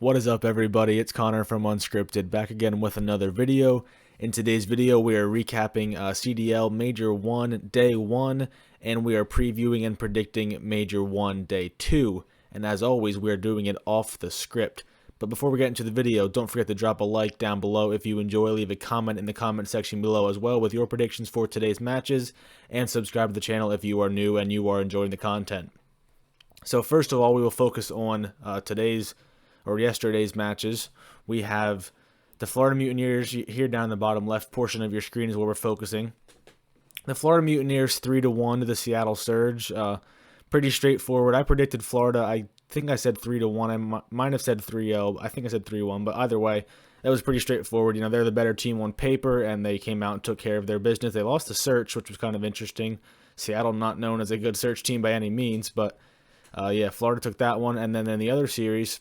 What is up, everybody? It's Connor from Unscripted, back again with another video. In today's video, we are recapping CDL Major 1 Day 1, and we are previewing and predicting Major 1 Day 2. And as always, we are doing it off the script. But before we get into the video, don't forget to drop a like down below if you enjoy. Leave a comment in the comment section below as well with your predictions for today's matches, and subscribe to the channel if you are new and you are enjoying the content. So first of all, we will focus on yesterday's matches. We have the Florida Mutineers here down the bottom left portion of your screen is where we're focusing. The Florida Mutineers 3-1 to the Seattle Surge. Pretty straightforward. I predicted Florida. I think I said 3-1. I might have said 3-0. I think I said 3-1, but either way, that was pretty straightforward. You know, they're the better team on paper, and they came out and took care of their business. They lost the search, which was kind of interesting. Seattle not known as a good search team by any means, but yeah, Florida took that one. And then in the other series,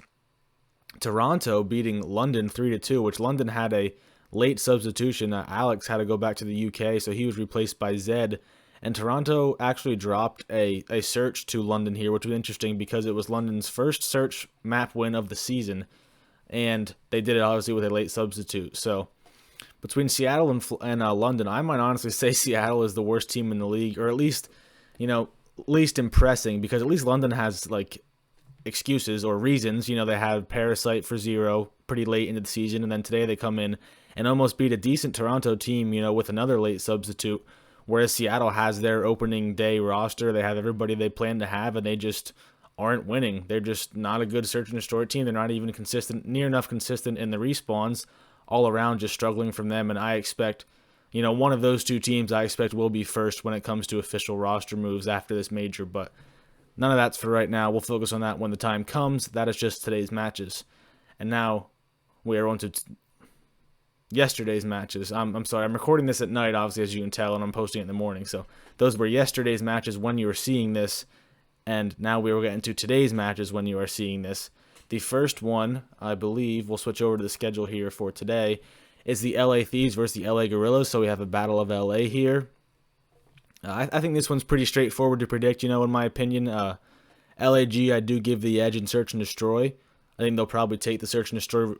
Toronto beating London 3-2, which London had a late substitution. Alex had to go back to the UK, so he was replaced by Zed. And Toronto actually dropped a search to London here, which was interesting because it was London's first search map win of the season, and they did it obviously with a late substitute. So between Seattle and London, I might honestly say Seattle is the worst team in the league, or at least, you know, least impressing, because at least London has like excuses or reasons. You know, they had Parasite for 0 pretty late into the season, and then today they come in and almost beat a decent Toronto team, you know, with another late substitute. Whereas Seattle has their opening day roster, they have everybody they plan to have, and they just aren't winning. They're just not a good search and destroy team. They're not even consistent, near enough consistent in the respawns. All around, just struggling from them. And I expect, you know, one of those two teams I expect will be first when it comes to official roster moves after this major. But none of that's for right now. We'll focus on that when the time comes. That is just today's matches. And now we are on to yesterday's matches. I'm sorry, I'm recording this at night, obviously, as you can tell, and I'm posting it in the morning. So those were yesterday's matches when you were seeing this, and now we will get into today's matches when you are seeing this. The first one, I believe, we'll switch over to the schedule here for today, is the LA Thieves versus the LA Gorillas. So we have a battle of LA here. I think this one's pretty straightforward to predict, you know, in my opinion. LAG, I do give the edge in search and destroy. I think they'll probably take the search and destroy,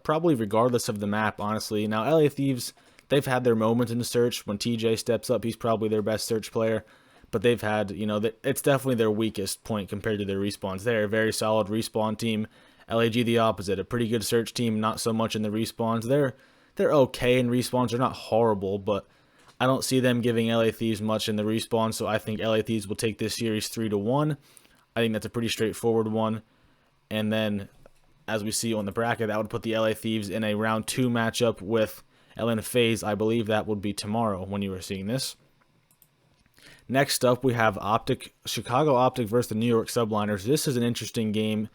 probably regardless of the map, honestly. Now, LA Thieves, they've had their moments in the search. When TJ steps up, he's probably their best search player. But they've had, you know, it's definitely their weakest point compared to their respawns. They're a very solid respawn team. LAG the opposite, a pretty good search team, not so much in the respawns. They're okay in respawns. They're not horrible, but I don't see them giving LA Thieves much in the respawn, so I think LA Thieves will take this series 3-1. I think that's a pretty straightforward one. And then, as we see on the bracket, that would put the LA Thieves in a round 2 matchup with Atlanta FaZe. I believe that would be tomorrow when you are seeing this. Next up, we have Chicago Optic versus the New York Subliners. This is an interesting game.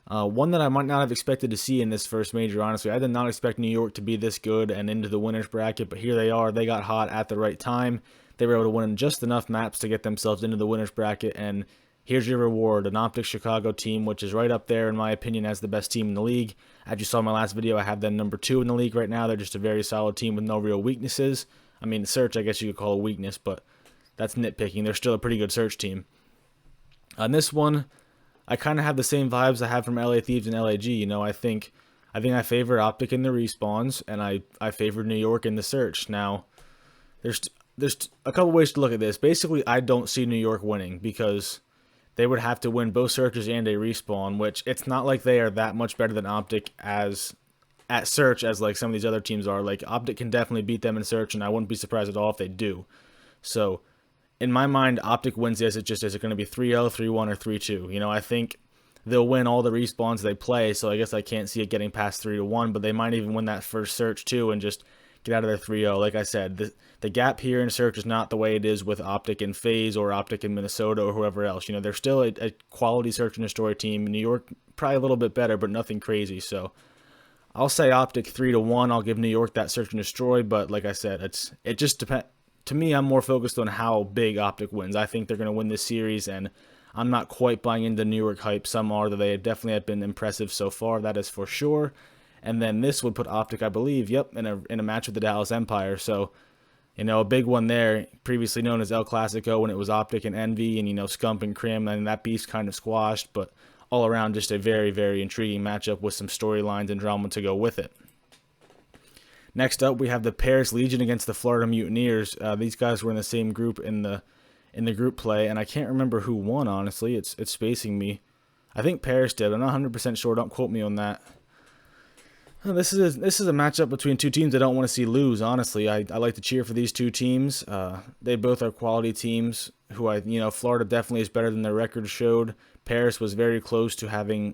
One that I might not have expected to see in this first major, honestly. I did not expect New York to be this good and into the winners bracket, but here they are. They got hot at the right time. They were able to win just enough maps to get themselves into the winners bracket, and here's your reward, an Optic Chicago team, which is right up there, in my opinion, as the best team in the league. As you saw in my last video, I have them number 2 in the league right now. They're just a very solid team with no real weaknesses. I mean, search, I guess you could call a weakness, but that's nitpicking. They're still a pretty good search team. On this one, I kind of have the same vibes I have from LA Thieves and LAG. You know, I think I favor Optic in the respawns, and I favor New York in the search. Now, there's a couple ways to look at this. Basically, I don't see New York winning because they would have to win both searches and a respawn, which it's not like they are that much better than Optic at search as like some of these other teams are. Like, Optic can definitely beat them in search, and I wouldn't be surprised at all if they do. So, in my mind, Optic wins this. Is it going to be 3-0, 3-1, or 3-2? You know, I think they'll win all the respawns they play, so I guess I can't see it getting past 3-1, but they might even win that first search too and just get out of there 3-0. Like I said, the gap here in search is not the way it is with Optic in FaZe or Optic in Minnesota or whoever else. You know, they're still a quality search and destroy team. New York, probably a little bit better, but nothing crazy. So I'll say Optic 3-1. I'll give New York that search and destroy, but like I said, it just depends. To me, I'm more focused on how big Optic wins. I think they're going to win this series, and I'm not quite buying into New York hype. Some are, that they definitely have been impressive so far, that is for sure. And then this would put Optic, I believe, in a match with the Dallas Empire. So, you know, a big one there, previously known as El Clasico when it was Optic and Envy and, you know, Scump and Crim, and that beast kind of squashed. But all around just a very, very intriguing matchup with some storylines and drama to go with it. Next up, we have the Paris Legion against the Florida Mutineers. These guys were in the same group in the group play, and I can't remember who won, honestly. It's spacing me. I think Paris did. I'm not 100% sure. Don't quote me on that. This is a matchup between two teams I don't want to see lose, honestly. I like to cheer for these two teams. They both are quality teams who Florida definitely is better than their record showed. Paris was very close to having,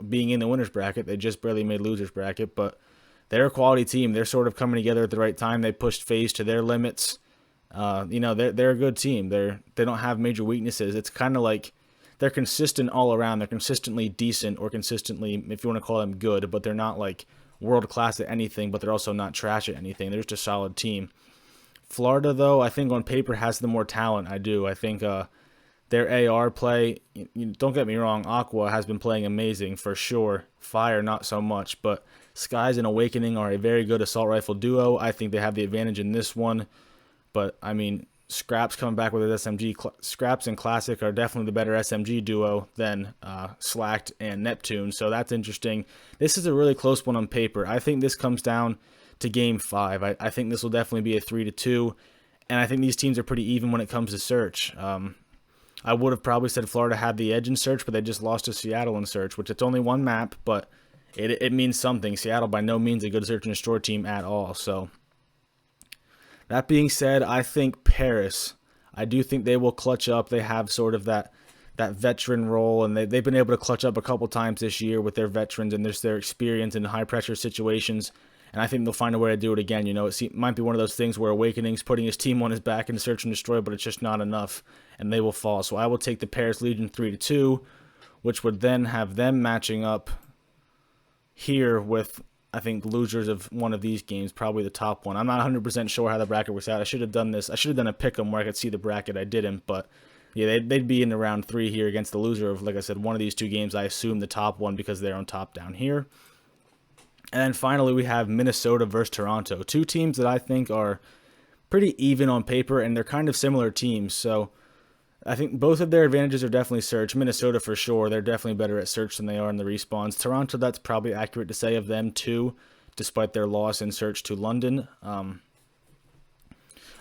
being in the winner's bracket. They just barely made loser's bracket, but they're a quality team. They're sort of coming together at the right time. They pushed FaZe to their limits. They're a good team. They don't have major weaknesses. It's kind of like they're consistent all around. They're consistently decent or consistently, if you want to call them, good, but they're not like world class at anything, but they're also not trash at anything. They're just a solid team. Florida, though, I think on paper has the more talent. I do. I think their AR play, don't get me wrong, Aqua has been playing amazing for sure. Fire, not so much, but Skies and Awakening are a very good assault rifle duo. I think they have the advantage in this one, but I mean, Scraps coming back with his SMG. Scraps and Classic are definitely the better SMG duo than Slacked and Neptune, so that's interesting. This is a really close one on paper. I think this comes down to Game 5. I think this will definitely be a 3-2, and I think these teams are pretty even when it comes to search. I would have probably said Florida had the edge in search, but they just lost to Seattle in search, which it's only one map, but it means something. Seattle by no means a good search and destroy team at all, so... That being said, I think Paris, I do think they will clutch up. They have sort of that veteran role, and they've been able to clutch up a couple times this year with their veterans and their experience in high-pressure situations, and I think they'll find a way to do it again. It might be one of those things where Awakening's putting his team on his back in search and destroy, but it's just not enough, and they will fall. So I will take the Paris Legion 3-2, which would then have them matching up here with... I think losers of one of these games, probably the top one. I'm not 100% sure how the bracket works out. I should have done this. I should have done a pick'em where I could see the bracket. I didn't, but yeah, they'd be in the round 3 here against the loser of, like I said, one of these two games. I assume the top one because they're on top down here. And then finally, we have Minnesota versus Toronto. Two teams that I think are pretty even on paper, and they're kind of similar teams. So I think both of their advantages are definitely search. Minnesota for sure, they're definitely better at search than they are in the respawns. Toronto, that's probably accurate to say of them too, despite their loss in search to London. I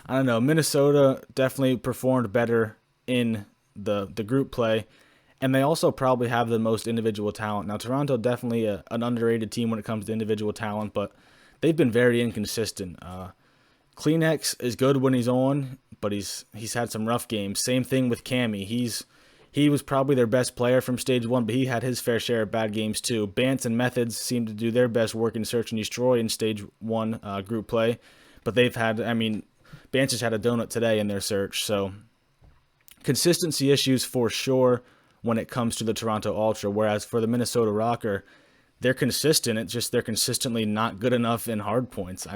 don't know, Minnesota definitely performed better in the group play, and they also probably have the most individual talent. Now Toronto definitely an underrated team when it comes to individual talent, but they've been very inconsistent. Kleenex is good when he's on, but he's had some rough games. Same thing with Cammy. He was probably their best player from Stage 1, but he had his fair share of bad games too. Bance and Methods seem to do their best work in Search and Destroy in Stage 1 group play, but they've had, Bance just had a donut today in their search, so consistency issues for sure when it comes to the Toronto Ultra, whereas for the Minnesota Rocker, they're consistent. It's just they're consistently not good enough in hard points.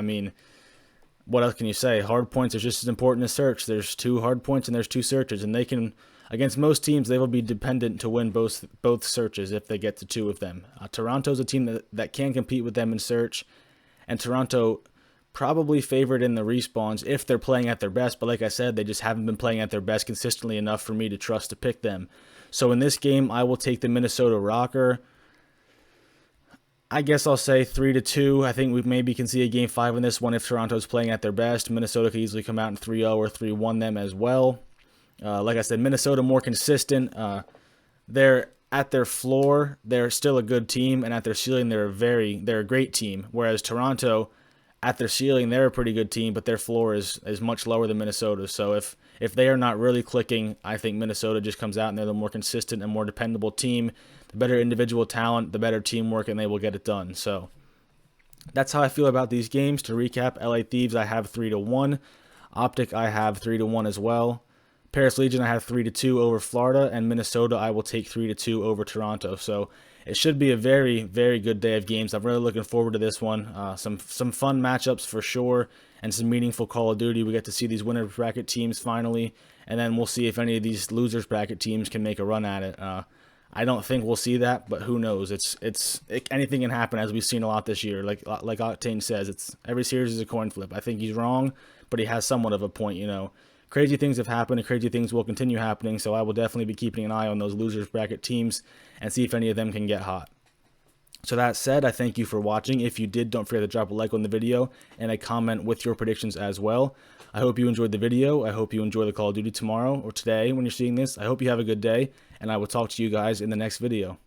What else can you say? Hard points are just as important as search. There's 2 hard points and there's 2 searches, and they can, against most teams, they will be dependent to win both searches if they get to 2 of them. Toronto's a team that can compete with them in search, and Toronto probably favored in the respawns if they're playing at their best, but like I said, they just haven't been playing at their best consistently enough for me to trust to pick them. So in this game, I will take the Minnesota Rocker. I guess I'll say 3-2. I think we maybe can see a Game 5 in this one if Toronto's playing at their best. Minnesota could easily come out in 3-0 or 3-1 them as well. Like I said, Minnesota more consistent. They're at their floor, they're still a good team, and at their ceiling, they're a great team. Whereas Toronto, at their ceiling, they're a pretty good team, but their floor is much lower than Minnesota. So if they are not really clicking, I think Minnesota just comes out and they're the more consistent and more dependable team. The better individual talent, the better teamwork, and they will get it done. So that's how I feel about these games. To recap, LA Thieves, I have 3-1. Optic, I have 3-1 as well. Paris Legion, I have 3-2 over Florida, and Minnesota, I will take 3-2 over Toronto. So it should be a very, very good day of games. I'm really looking forward to this one. Some fun matchups for sure, and some meaningful Call of Duty. We get to see these winner bracket teams finally, and then we'll see if any of these losers bracket teams can make a run at it. I don't think we'll see that, but who knows? Anything can happen, as we've seen a lot this year. Like Octane says, every series is a coin flip. I think he's wrong, but he has somewhat of a point. crazy things have happened and crazy things will continue happening, so I will definitely be keeping an eye on those losers bracket teams and see if any of them can get hot. So that said, I thank you for watching. If you did, don't forget to drop a like on the video and a comment with your predictions as well. I hope you enjoyed the video. I hope you enjoy the Call of Duty tomorrow or today when you're seeing this. I hope you have a good day, and I will talk to you guys in the next video.